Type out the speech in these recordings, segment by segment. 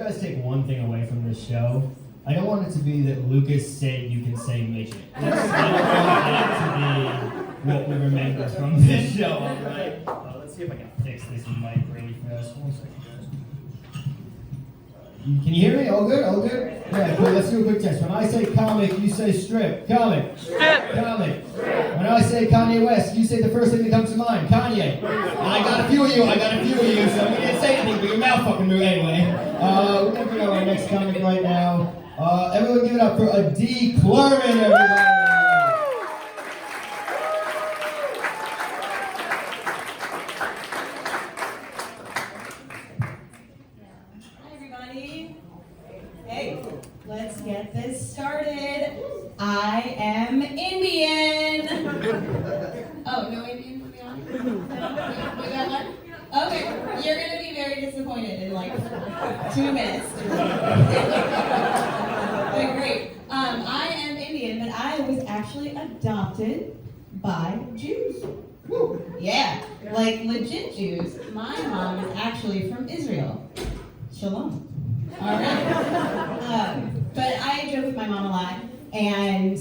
guys take one thing away from this show, I don't want it to be that Lucas said you can say midget. I don't want that to be what we remember from this show, alright? Let's see if I can fix this mic really fast. 1 second, guys. Can you hear me? All good? All good? Yeah, cool. Let's do a quick test. When I say comic, you say strip. Comic. Strip. Comic. Strip. When I say Kanye West, you say the first thing that comes to mind. Kanye. And I got a few of you, so you didn't say anything, but your mouth fucking moved anyway. We're going to bring out our next comic right now. Everyone give it up for Adi Klerman, everybody. Let's get this started. I am Indian. Oh, no Indian for the audience? No? We got one? Okay, you're going to be very disappointed in like 2 minutes. But great. I am Indian, but I was actually adopted by Jews. Woo. Yeah, like legit Jews. My mom is actually from Israel. Shalom. All right. But I joke with my mom a lot, and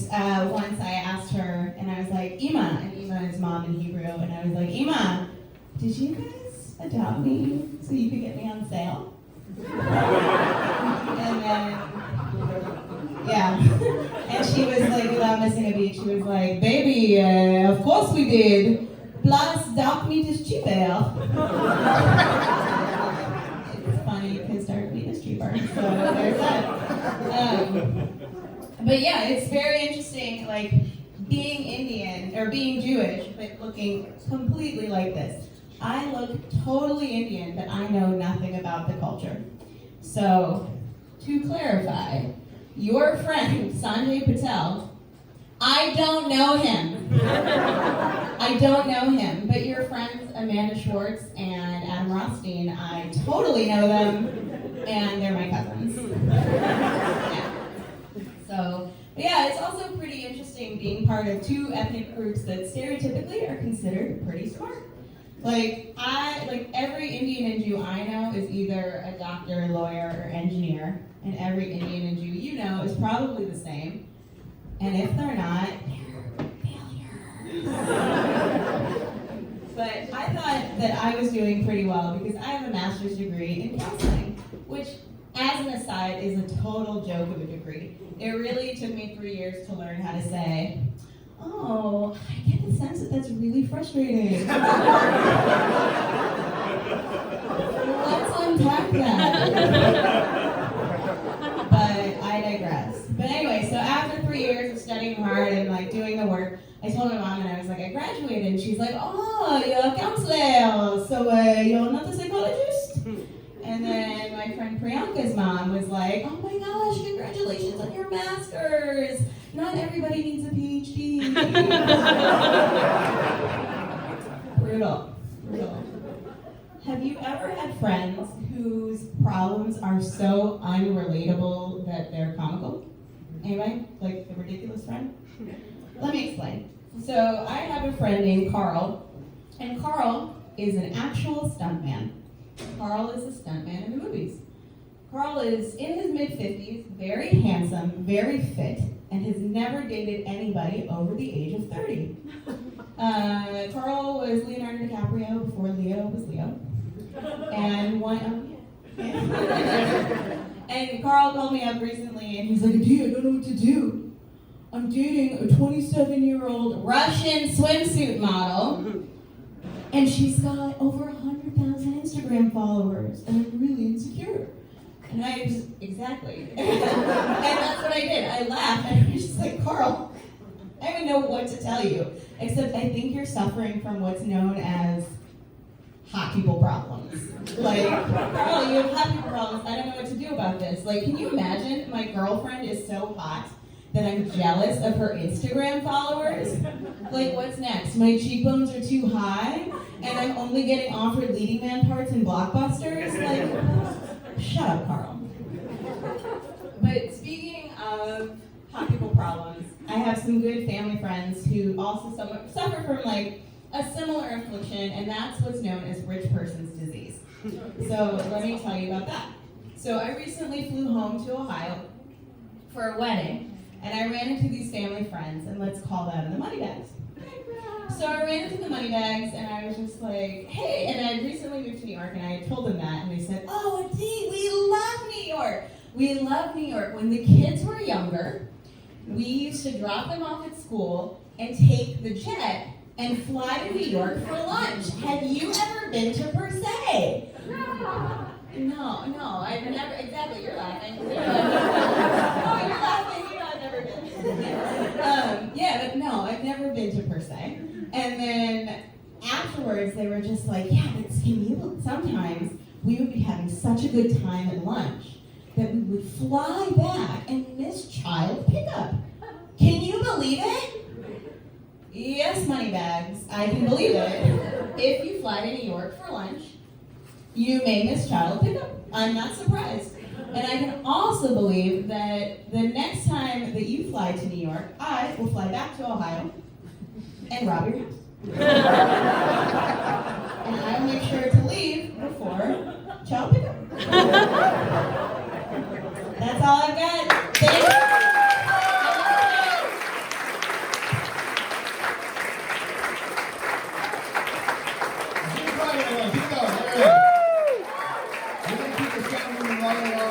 once I asked her, and I was like, Ima, and Ima is mom in Hebrew, and I was like, Ima, did you guys adopt me so you could get me on sale? And then, yeah, and she was like, without missing a beat, she was like, baby, of course we did, plus dog meat is cheaper. Funny because dark meat is cheaper, so there's that. But yeah, it's very interesting, like being Indian or being Jewish, but looking completely like this. I look totally Indian, but I know nothing about the culture. So, to clarify, your friend Sanjay Patel, I don't know him. I don't know him, but your friends Amanda Schwartz and Adam Rothstein, I totally know them, and they're my cousins. Yeah. So, but yeah, it's also pretty interesting being part of 2 ethnic groups that stereotypically are considered pretty smart. Like every Indian and Jew I know is either a doctor, lawyer, or engineer, and every Indian and Jew you know is probably the same. And if they're not, they're failures. But I thought that I was doing pretty well because I have a master's degree in counseling, which, as an aside, is a total joke of a degree. It really took me 3 years to learn how to say, oh, I get the sense that that's really frustrating. Let's unpack that. But I digress. But anyway, so after 3 years of studying hard and like doing the work, I told my mom and I was like, I graduated. And she's like, oh, you're a counselor, so you're not a psychologist? And then my friend Priyanka's mom was like, oh my gosh, congratulations on your master's. Not everybody needs a PhD. Brutal. Have you ever had friends whose problems are so unrelatable that they're comical? Anybody? Like the ridiculous friend? Let me explain. So I have a friend named Carl, and Carl is an actual stuntman. Carl is a stuntman in the movies. Carl is in his mid-50s, very handsome, very fit, and has never dated anybody over the age of 30. Carl was Leonardo DiCaprio before Leo was Leo. And and Carl called me up recently and he's like, Adi, I don't know what to do. I'm dating a 27-year-old Russian swimsuit model, and she's got over 100,000 Instagram followers, and I'm really insecure. And I just, exactly. And that's what I did. I laughed, and I was just like, Carl, I don't even know what to tell you, except I think you're suffering from what's known as hot people problems. Like, Carl, you have hot people problems. I don't know what to do about this. Like, can you imagine my girlfriend is so hot that I'm jealous of her Instagram followers? Like, what's next? My cheekbones are too high, and I'm only getting offered leading man parts in blockbusters? Like, shut up, Carl. But speaking of hot people problems, I have some good family friends who also suffer from, like, a similar affliction, and that's what's known as rich person's disease. So let me tell you about that. So I recently flew home to Ohio for a wedding, and I ran into these family friends, and let's call them the Moneybags. So I ran into the Moneybags, and I was just like, hey, and I had recently moved to New York, and I had told them that, and they said, oh, Dee, we love New York. We love New York. When the kids were younger, we used to drop them off at school and take the jet and fly to New York for lunch. Have you ever been to Per Se? No, I've never, exactly, you're laughing. Oh, you're laughing, you know I've never been. Yeah, but no, I've never been to Per Se. And then afterwards, they were just like, yeah, but sometimes we would be having such a good time at lunch that we would fly back and miss child pickup. Can you believe it? Yes, Moneybags, I can believe it. If you fly to New York for lunch, you may miss child pickup. I'm not surprised. And I can also believe that the next time that you fly to New York, I will fly back to Ohio and rob your house. And I will make sure to leave before child pickup. That's all I've got.